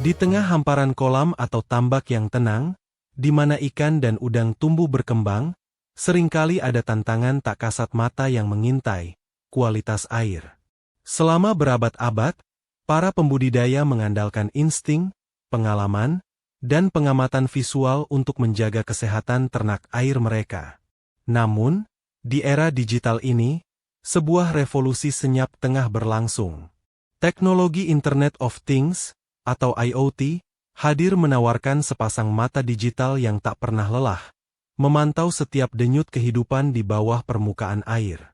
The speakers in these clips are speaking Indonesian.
Di tengah hamparan kolam atau tambak yang tenang, di mana ikan dan udang tumbuh berkembang, seringkali ada tantangan tak kasat mata yang mengintai, kualitas air. Selama berabad-abad, para pembudidaya mengandalkan insting, pengalaman, dan pengamatan visual untuk menjaga kesehatan ternak air mereka. Namun, di era digital ini, sebuah revolusi senyap tengah berlangsung. Teknologi Internet of Things, atau IoT, hadir menawarkan sepasang mata digital yang tak pernah lelah, memantau setiap denyut kehidupan di bawah permukaan air.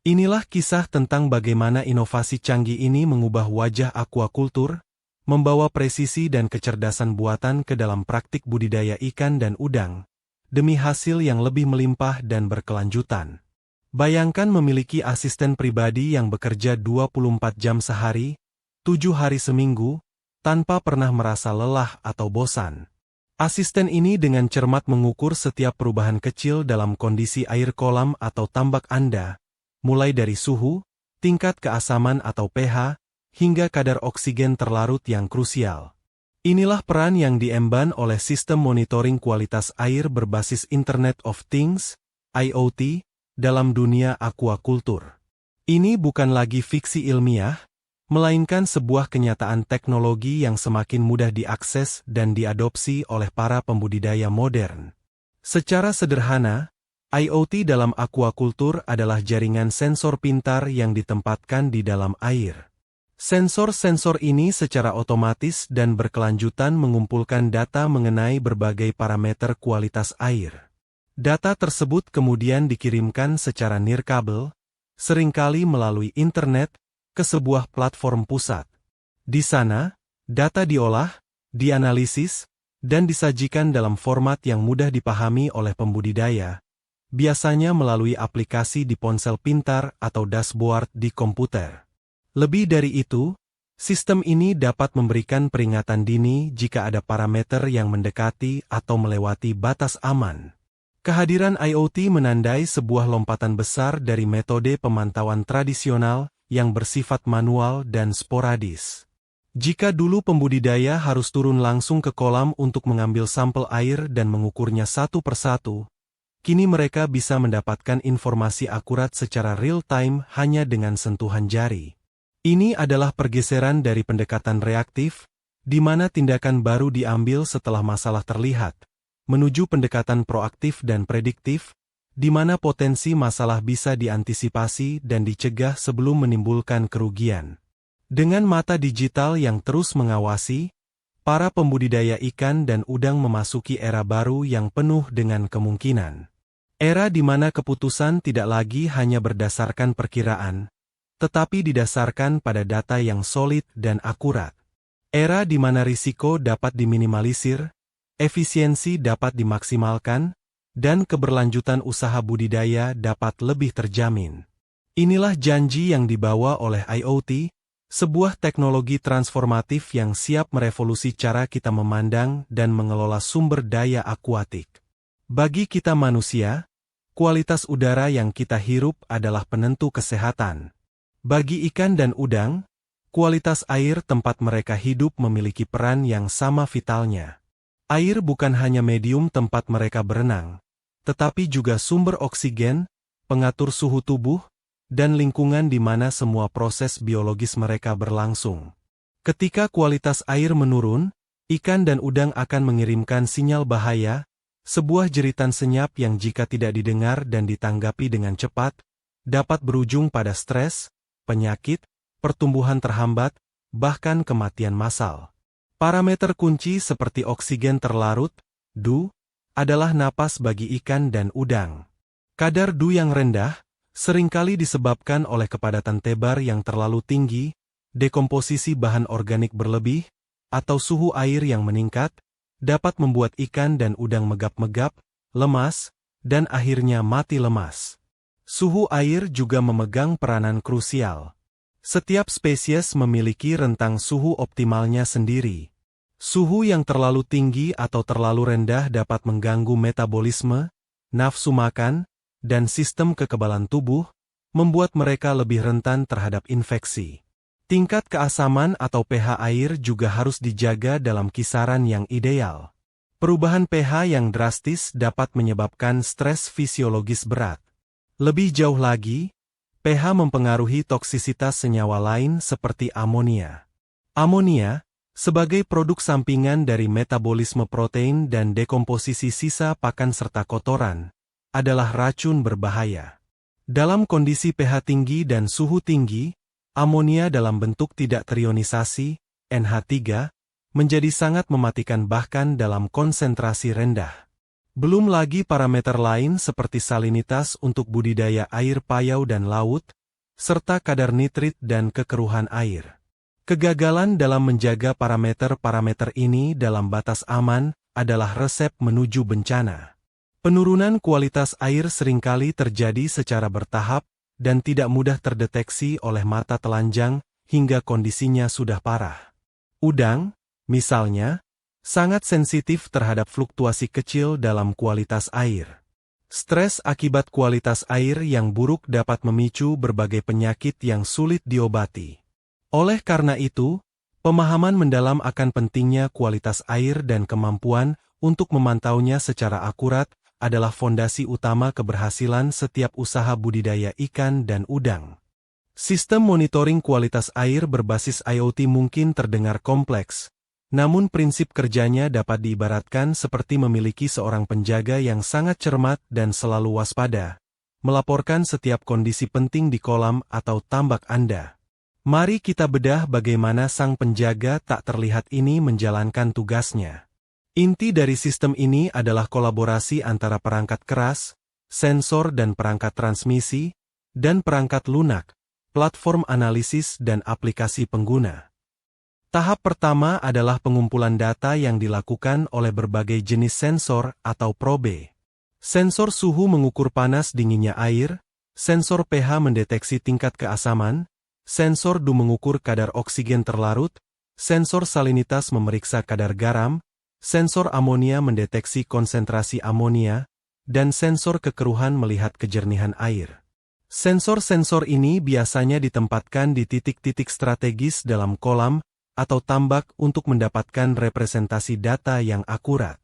Inilah kisah tentang bagaimana inovasi canggih ini mengubah wajah aquaculture, membawa presisi dan kecerdasan buatan ke dalam praktik budidaya ikan dan udang, demi hasil yang lebih melimpah dan berkelanjutan. Bayangkan memiliki asisten pribadi yang bekerja 24 jam sehari, 7 hari seminggu, tanpa pernah merasa lelah atau bosan. Asisten ini dengan cermat mengukur setiap perubahan kecil dalam kondisi air kolam atau tambak Anda, mulai dari suhu, tingkat keasaman atau pH, hingga kadar oksigen terlarut yang krusial. Inilah peran yang diemban oleh sistem monitoring kualitas air berbasis Internet of Things, IoT, dalam dunia aquaculture. Ini bukan lagi fiksi ilmiah, melainkan sebuah kenyataan teknologi yang semakin mudah diakses dan diadopsi oleh para pembudidaya modern. Secara sederhana, IoT dalam aquaculture adalah jaringan sensor pintar yang ditempatkan di dalam air. Sensor-sensor ini secara otomatis dan berkelanjutan mengumpulkan data mengenai berbagai parameter kualitas air. Data tersebut kemudian dikirimkan secara nirkabel, seringkali melalui internet, ke sebuah platform pusat. Di sana, data diolah, dianalisis, dan disajikan dalam format yang mudah dipahami oleh pembudidaya, biasanya melalui aplikasi di ponsel pintar atau dashboard di komputer. Lebih dari itu, sistem ini dapat memberikan peringatan dini jika ada parameter yang mendekati atau melewati batas aman. Kehadiran IoT menandai sebuah lompatan besar dari metode pemantauan tradisional yang bersifat manual dan sporadis. Jika dulu pembudidaya harus turun langsung ke kolam untuk mengambil sampel air dan mengukurnya satu persatu, kini mereka bisa mendapatkan informasi akurat secara real-time hanya dengan sentuhan jari. Ini adalah pergeseran dari pendekatan reaktif, di mana tindakan baru diambil setelah masalah terlihat, menuju pendekatan proaktif dan prediktif, di mana potensi masalah bisa diantisipasi dan dicegah sebelum menimbulkan kerugian. Dengan mata digital yang terus mengawasi, para pembudidaya ikan dan udang memasuki era baru yang penuh dengan kemungkinan. Era di mana keputusan tidak lagi hanya berdasarkan perkiraan, tetapi didasarkan pada data yang solid dan akurat. Era di mana risiko dapat diminimalisir, efisiensi dapat dimaksimalkan, dan keberlanjutan usaha budidaya dapat lebih terjamin. Inilah janji yang dibawa oleh IoT, sebuah teknologi transformatif yang siap merevolusi cara kita memandang dan mengelola sumber daya akuatik. Bagi kita manusia, kualitas udara yang kita hirup adalah penentu kesehatan. Bagi ikan dan udang, kualitas air tempat mereka hidup memiliki peran yang sama vitalnya. Air bukan hanya medium tempat mereka berenang, tetapi juga sumber oksigen, pengatur suhu tubuh, dan lingkungan di mana semua proses biologis mereka berlangsung. Ketika kualitas air menurun, ikan dan udang akan mengirimkan sinyal bahaya, sebuah jeritan senyap yang jika tidak didengar dan ditanggapi dengan cepat, dapat berujung pada stres, penyakit, pertumbuhan terhambat, bahkan kematian massal. Parameter kunci seperti oksigen terlarut, DO, adalah napas bagi ikan dan udang. Kadar DO yang rendah, seringkali disebabkan oleh kepadatan tebar yang terlalu tinggi, dekomposisi bahan organik berlebih, atau suhu air yang meningkat, dapat membuat ikan dan udang megap-megap, lemas, dan akhirnya mati lemas. Suhu air juga memegang peranan krusial. Setiap spesies memiliki rentang suhu optimalnya sendiri. Suhu yang terlalu tinggi atau terlalu rendah dapat mengganggu metabolisme, nafsu makan, dan sistem kekebalan tubuh, membuat mereka lebih rentan terhadap infeksi. Tingkat keasaman atau pH air juga harus dijaga dalam kisaran yang ideal. Perubahan pH yang drastis dapat menyebabkan stres fisiologis berat. Lebih jauh lagi, pH mempengaruhi toksisitas senyawa lain seperti amonia. Amonia, sebagai produk sampingan dari metabolisme protein dan dekomposisi sisa pakan serta kotoran, adalah racun berbahaya. Dalam kondisi pH tinggi dan suhu tinggi, amonia dalam bentuk tidak terionisasi, NH3, menjadi sangat mematikan bahkan dalam konsentrasi rendah. Belum lagi parameter lain seperti salinitas untuk budidaya air payau dan laut, serta kadar nitrit dan kekeruhan air. Kegagalan dalam menjaga parameter-parameter ini dalam batas aman adalah resep menuju bencana. Penurunan kualitas air seringkali terjadi secara bertahap dan tidak mudah terdeteksi oleh mata telanjang hingga kondisinya sudah parah. Udang, misalnya, sangat sensitif terhadap fluktuasi kecil dalam kualitas air. Stres akibat kualitas air yang buruk dapat memicu berbagai penyakit yang sulit diobati. Oleh karena itu, pemahaman mendalam akan pentingnya kualitas air dan kemampuan untuk memantaunya secara akurat adalah fondasi utama keberhasilan setiap usaha budidaya ikan dan udang. Sistem monitoring kualitas air berbasis IoT mungkin terdengar kompleks, namun prinsip kerjanya dapat diibaratkan seperti memiliki seorang penjaga yang sangat cermat dan selalu waspada, melaporkan setiap kondisi penting di kolam atau tambak Anda. Mari kita bedah bagaimana sang penjaga tak terlihat ini menjalankan tugasnya. Inti dari sistem ini adalah kolaborasi antara perangkat keras, sensor dan perangkat transmisi, dan perangkat lunak, platform analisis dan aplikasi pengguna. Tahap pertama adalah pengumpulan data yang dilakukan oleh berbagai jenis sensor atau probe. Sensor suhu mengukur panas dinginnya air, sensor pH mendeteksi tingkat keasaman, sensor DO mengukur kadar oksigen terlarut, sensor salinitas memeriksa kadar garam, sensor amonia mendeteksi konsentrasi amonia, dan sensor kekeruhan melihat kejernihan air. Sensor-sensor ini biasanya ditempatkan di titik-titik strategis dalam kolam atau tambak untuk mendapatkan representasi data yang akurat.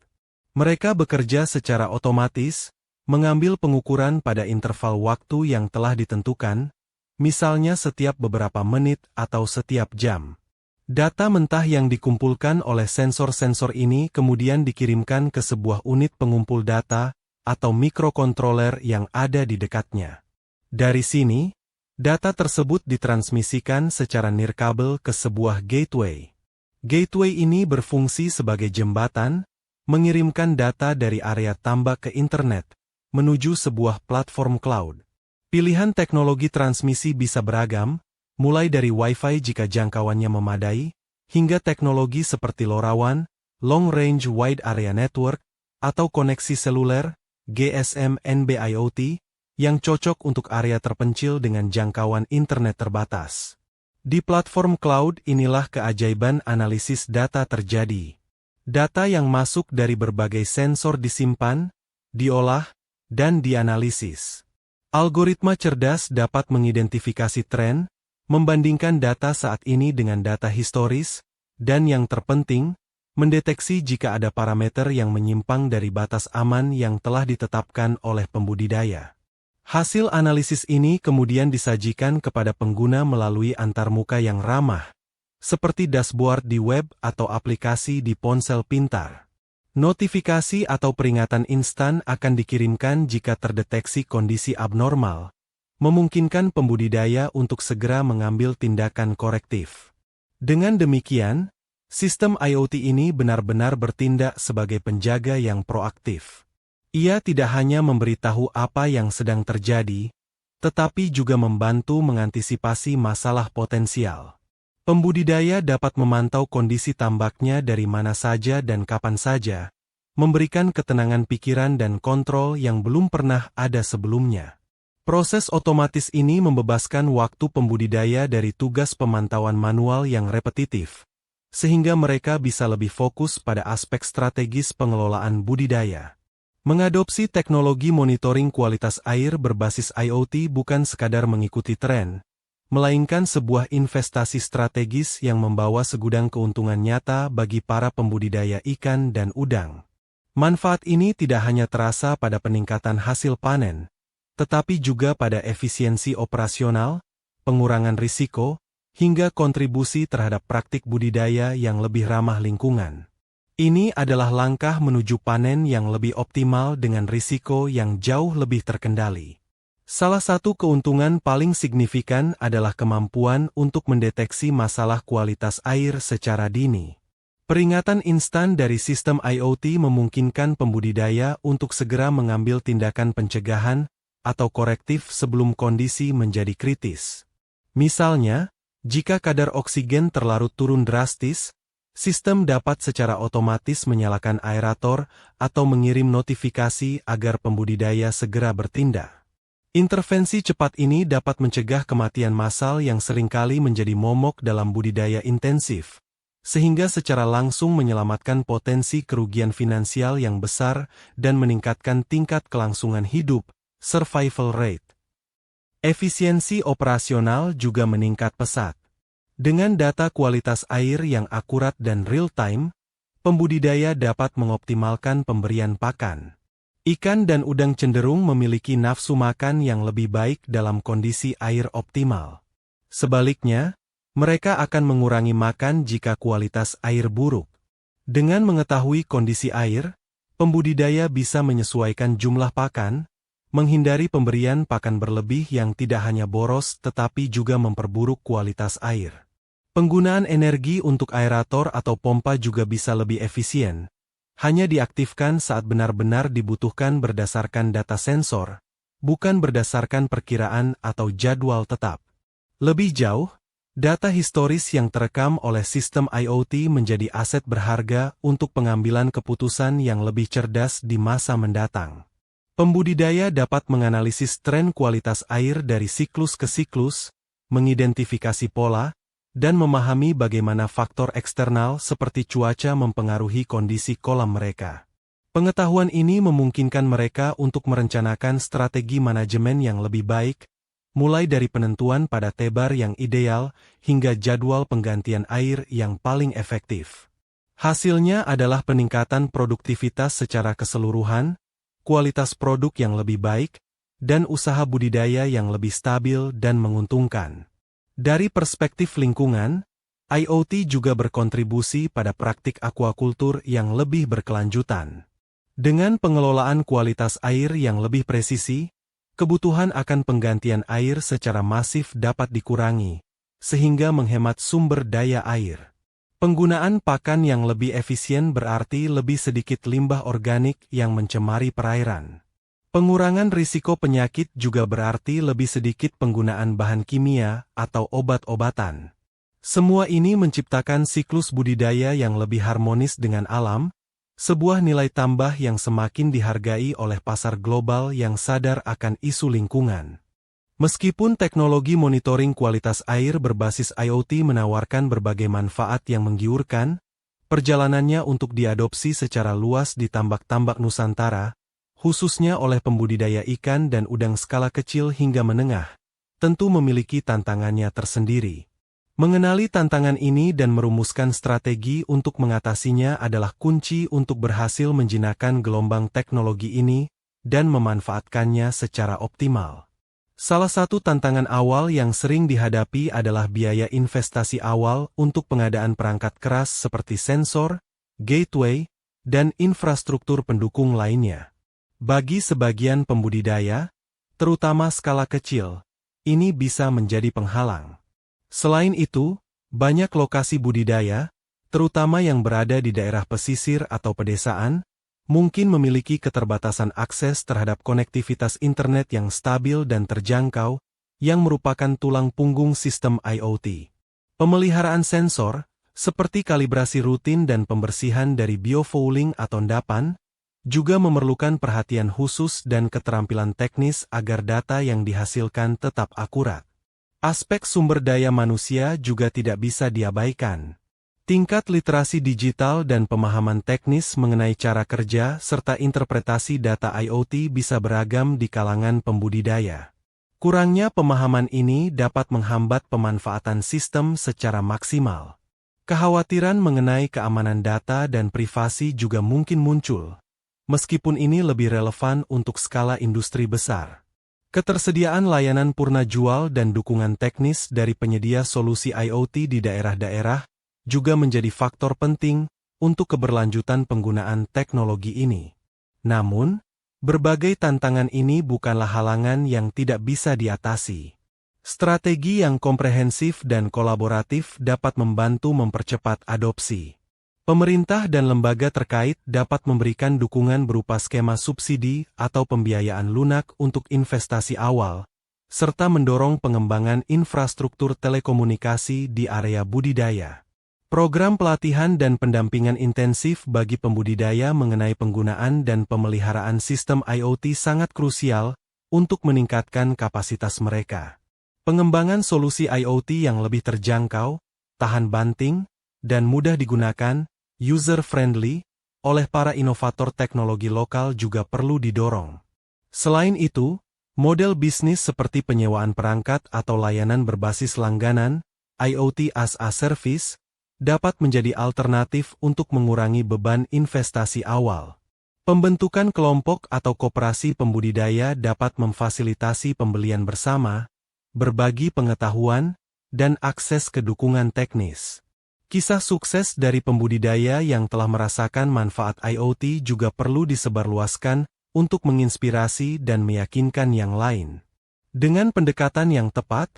Mereka bekerja secara otomatis, mengambil pengukuran pada interval waktu yang telah ditentukan, misalnya setiap beberapa menit atau setiap jam. Data mentah yang dikumpulkan oleh sensor-sensor ini kemudian dikirimkan ke sebuah unit pengumpul data atau mikrokontroler yang ada di dekatnya. Dari sini, data tersebut ditransmisikan secara nirkabel ke sebuah gateway. Gateway ini berfungsi sebagai jembatan, mengirimkan data dari area tambak ke internet, menuju sebuah platform cloud. Pilihan teknologi transmisi bisa beragam, mulai dari Wi-Fi jika jangkauannya memadai, hingga teknologi seperti LoRaWAN, Long Range Wide Area Network, atau koneksi seluler, GSM NB-IoT, yang cocok untuk area terpencil dengan jangkauan internet terbatas. Di platform cloud inilah keajaiban analisis data terjadi. Data yang masuk dari berbagai sensor disimpan, diolah, dan dianalisis. Algoritma cerdas dapat mengidentifikasi tren, membandingkan data saat ini dengan data historis, dan yang terpenting, mendeteksi jika ada parameter yang menyimpang dari batas aman yang telah ditetapkan oleh pembudidaya. Hasil analisis ini kemudian disajikan kepada pengguna melalui antarmuka yang ramah, seperti dashboard di web atau aplikasi di ponsel pintar. Notifikasi atau peringatan instan akan dikirimkan jika terdeteksi kondisi abnormal, memungkinkan pembudidaya untuk segera mengambil tindakan korektif. Dengan demikian, sistem IoT ini benar-benar bertindak sebagai penjaga yang proaktif. Ia tidak hanya memberitahu apa yang sedang terjadi, tetapi juga membantu mengantisipasi masalah potensial. Pembudidaya dapat memantau kondisi tambaknya dari mana saja dan kapan saja, memberikan ketenangan pikiran dan kontrol yang belum pernah ada sebelumnya. Proses otomatis ini membebaskan waktu pembudidaya dari tugas pemantauan manual yang repetitif, sehingga mereka bisa lebih fokus pada aspek strategis pengelolaan budidaya. Mengadopsi teknologi monitoring kualitas air berbasis IoT bukan sekadar mengikuti tren, melainkan sebuah investasi strategis yang membawa segudang keuntungan nyata bagi para pembudidaya ikan dan udang. Manfaat ini tidak hanya terasa pada peningkatan hasil panen, tetapi juga pada efisiensi operasional, pengurangan risiko, hingga kontribusi terhadap praktik budidaya yang lebih ramah lingkungan. Ini adalah langkah menuju panen yang lebih optimal dengan risiko yang jauh lebih terkendali. Salah satu keuntungan paling signifikan adalah kemampuan untuk mendeteksi masalah kualitas air secara dini. Peringatan instan dari sistem IoT memungkinkan pembudidaya untuk segera mengambil tindakan pencegahan atau korektif sebelum kondisi menjadi kritis. Misalnya, jika kadar oksigen terlarut turun drastis, sistem dapat secara otomatis menyalakan aerator atau mengirim notifikasi agar pembudidaya segera bertindak. Intervensi cepat ini dapat mencegah kematian massal yang seringkali menjadi momok dalam budidaya intensif, sehingga secara langsung menyelamatkan potensi kerugian finansial yang besar dan meningkatkan tingkat kelangsungan hidup, survival rate. Efisiensi operasional juga meningkat pesat. Dengan data kualitas air yang akurat dan real-time, pembudidaya dapat mengoptimalkan pemberian pakan. Ikan dan udang cenderung memiliki nafsu makan yang lebih baik dalam kondisi air optimal. Sebaliknya, mereka akan mengurangi makan jika kualitas air buruk. Dengan mengetahui kondisi air, pembudidaya bisa menyesuaikan jumlah pakan, menghindari pemberian pakan berlebih yang tidak hanya boros tetapi juga memperburuk kualitas air. Penggunaan energi untuk aerator atau pompa juga bisa lebih efisien. Hanya diaktifkan saat benar-benar dibutuhkan berdasarkan data sensor, bukan berdasarkan perkiraan atau jadwal tetap. Lebih jauh, data historis yang terekam oleh sistem IoT menjadi aset berharga untuk pengambilan keputusan yang lebih cerdas di masa mendatang. Pembudidaya dapat menganalisis tren kualitas air dari siklus ke siklus, mengidentifikasi pola, dan memahami bagaimana faktor eksternal seperti cuaca mempengaruhi kondisi kolam mereka. Pengetahuan ini memungkinkan mereka untuk merencanakan strategi manajemen yang lebih baik, mulai dari penentuan pada tebar yang ideal hingga jadwal penggantian air yang paling efektif. Hasilnya adalah peningkatan produktivitas secara keseluruhan, kualitas produk yang lebih baik, dan usaha budidaya yang lebih stabil dan menguntungkan. Dari perspektif lingkungan, IoT juga berkontribusi pada praktik aquaculture yang lebih berkelanjutan. Dengan pengelolaan kualitas air yang lebih presisi, kebutuhan akan penggantian air secara masif dapat dikurangi, sehingga menghemat sumber daya air. Penggunaan pakan yang lebih efisien berarti lebih sedikit limbah organik yang mencemari perairan. Pengurangan risiko penyakit juga berarti lebih sedikit penggunaan bahan kimia atau obat-obatan. Semua ini menciptakan siklus budidaya yang lebih harmonis dengan alam, sebuah nilai tambah yang semakin dihargai oleh pasar global yang sadar akan isu lingkungan. Meskipun teknologi monitoring kualitas air berbasis IoT menawarkan berbagai manfaat yang menggiurkan, perjalanannya untuk diadopsi secara luas di tambak-tambak Nusantara, khususnya oleh pembudidaya ikan dan udang skala kecil hingga menengah, tentu memiliki tantangannya tersendiri. Mengenali tantangan ini dan merumuskan strategi untuk mengatasinya adalah kunci untuk berhasil menjinakkan gelombang teknologi ini dan memanfaatkannya secara optimal. Salah satu tantangan awal yang sering dihadapi adalah biaya investasi awal untuk pengadaan perangkat keras seperti sensor, gateway, dan infrastruktur pendukung lainnya. Bagi sebagian pembudidaya, terutama skala kecil, ini bisa menjadi penghalang. Selain itu, banyak lokasi budidaya, terutama yang berada di daerah pesisir atau pedesaan, mungkin memiliki keterbatasan akses terhadap konektivitas internet yang stabil dan terjangkau, yang merupakan tulang punggung sistem IoT. Pemeliharaan sensor, seperti kalibrasi rutin dan pembersihan dari biofouling atau endapan, juga memerlukan perhatian khusus dan keterampilan teknis agar data yang dihasilkan tetap akurat. Aspek sumber daya manusia juga tidak bisa diabaikan. Tingkat literasi digital dan pemahaman teknis mengenai cara kerja serta interpretasi data IoT bisa beragam di kalangan pembudidaya. Kurangnya pemahaman ini dapat menghambat pemanfaatan sistem secara maksimal. Kekhawatiran mengenai keamanan data dan privasi juga mungkin muncul, meskipun ini lebih relevan untuk skala industri besar. Ketersediaan layanan purna jual dan dukungan teknis dari penyedia solusi IoT di daerah-daerah juga menjadi faktor penting untuk keberlanjutan penggunaan teknologi ini. Namun, berbagai tantangan ini bukanlah halangan yang tidak bisa diatasi. Strategi yang komprehensif dan kolaboratif dapat membantu mempercepat adopsi. Pemerintah dan lembaga terkait dapat memberikan dukungan berupa skema subsidi atau pembiayaan lunak untuk investasi awal, serta mendorong pengembangan infrastruktur telekomunikasi di area budidaya. Program pelatihan dan pendampingan intensif bagi pembudidaya mengenai penggunaan dan pemeliharaan sistem IoT sangat krusial untuk meningkatkan kapasitas mereka. Pengembangan solusi IoT yang lebih terjangkau, tahan banting, dan mudah digunakan, user-friendly, oleh para inovator teknologi lokal juga perlu didorong. Selain itu, model bisnis seperti penyewaan perangkat atau layanan berbasis langganan, IoT as a Service, dapat menjadi alternatif untuk mengurangi beban investasi awal. Pembentukan kelompok atau koperasi pembudidaya dapat memfasilitasi pembelian bersama, berbagi pengetahuan, dan akses ke dukungan teknis. Kisah sukses dari pembudidaya yang telah merasakan manfaat IoT juga perlu disebarluaskan untuk menginspirasi dan meyakinkan yang lain. Dengan pendekatan yang tepat,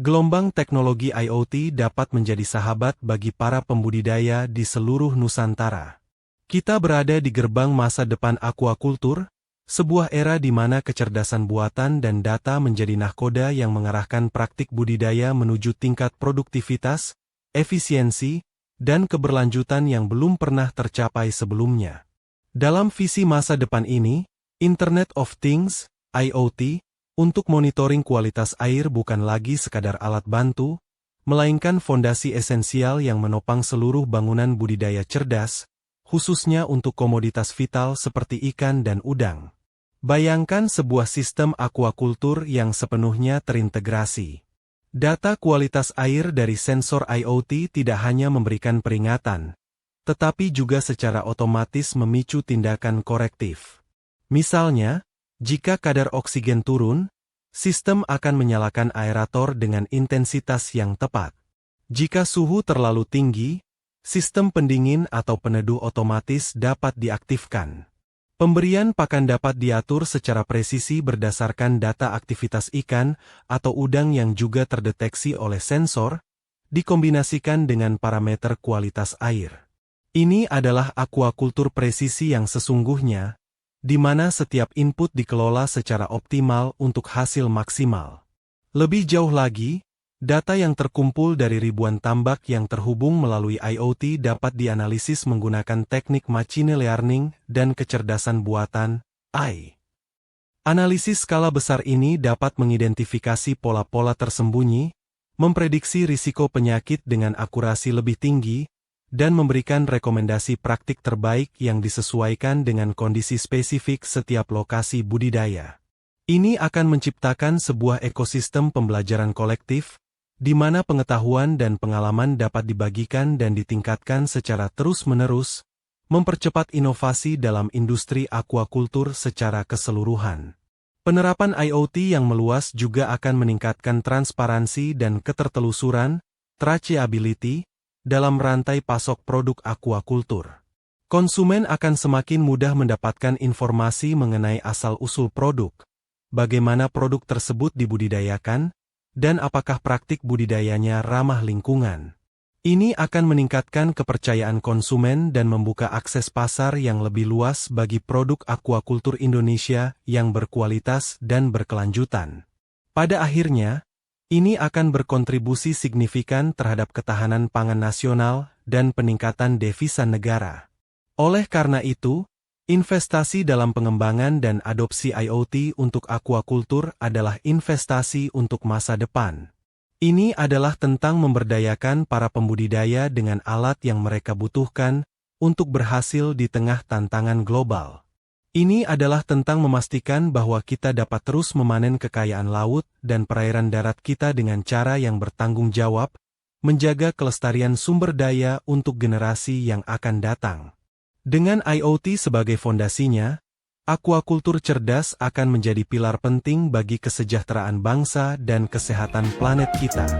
gelombang teknologi IoT dapat menjadi sahabat bagi para pembudidaya di seluruh Nusantara. Kita berada di gerbang masa depan aquaculture, sebuah era di mana kecerdasan buatan dan data menjadi nahkoda yang mengarahkan praktik budidaya menuju tingkat produktivitas, efisiensi, dan keberlanjutan yang belum pernah tercapai sebelumnya. Dalam visi masa depan ini, Internet of Things, IoT, untuk monitoring kualitas air bukan lagi sekadar alat bantu, melainkan fondasi esensial yang menopang seluruh bangunan budidaya cerdas, khususnya untuk komoditas vital seperti ikan dan udang. Bayangkan sebuah sistem aquaculture yang sepenuhnya terintegrasi. Data kualitas air dari sensor IoT tidak hanya memberikan peringatan, tetapi juga secara otomatis memicu tindakan korektif. Misalnya, jika kadar oksigen turun, sistem akan menyalakan aerator dengan intensitas yang tepat. Jika suhu terlalu tinggi, sistem pendingin atau peneduh otomatis dapat diaktifkan. Pemberian pakan dapat diatur secara presisi berdasarkan data aktivitas ikan atau udang yang juga terdeteksi oleh sensor, dikombinasikan dengan parameter kualitas air. Ini adalah aquaculture presisi yang sesungguhnya, di mana setiap input dikelola secara optimal untuk hasil maksimal. Lebih jauh lagi, data yang terkumpul dari ribuan tambak yang terhubung melalui IoT dapat dianalisis menggunakan teknik machine learning dan kecerdasan buatan, AI. Analisis skala besar ini dapat mengidentifikasi pola-pola tersembunyi, memprediksi risiko penyakit dengan akurasi lebih tinggi, dan memberikan rekomendasi praktik terbaik yang disesuaikan dengan kondisi spesifik setiap lokasi budidaya. Ini akan menciptakan sebuah ekosistem pembelajaran kolektif, di mana pengetahuan dan pengalaman dapat dibagikan dan ditingkatkan secara terus-menerus, mempercepat inovasi dalam industri aquaculture secara keseluruhan. Penerapan IoT yang meluas juga akan meningkatkan transparansi dan ketertelusuran, traceability, dalam rantai pasok produk aquaculture. Konsumen akan semakin mudah mendapatkan informasi mengenai asal-usul produk, bagaimana produk tersebut dibudidayakan, dan apakah praktik budidayanya ramah lingkungan. Ini akan meningkatkan kepercayaan konsumen dan membuka akses pasar yang lebih luas bagi produk aquaculture Indonesia yang berkualitas dan berkelanjutan. Pada akhirnya, ini akan berkontribusi signifikan terhadap ketahanan pangan nasional dan peningkatan devisa negara. Oleh karena itu, investasi dalam pengembangan dan adopsi IoT untuk aquaculture adalah investasi untuk masa depan. Ini adalah tentang memberdayakan para pembudidaya dengan alat yang mereka butuhkan untuk berhasil di tengah tantangan global. Ini adalah tentang memastikan bahwa kita dapat terus memanen kekayaan laut dan perairan darat kita dengan cara yang bertanggung jawab, menjaga kelestarian sumber daya untuk generasi yang akan datang. Dengan IoT sebagai fondasinya, akuakultur cerdas akan menjadi pilar penting bagi kesejahteraan bangsa dan kesehatan planet kita.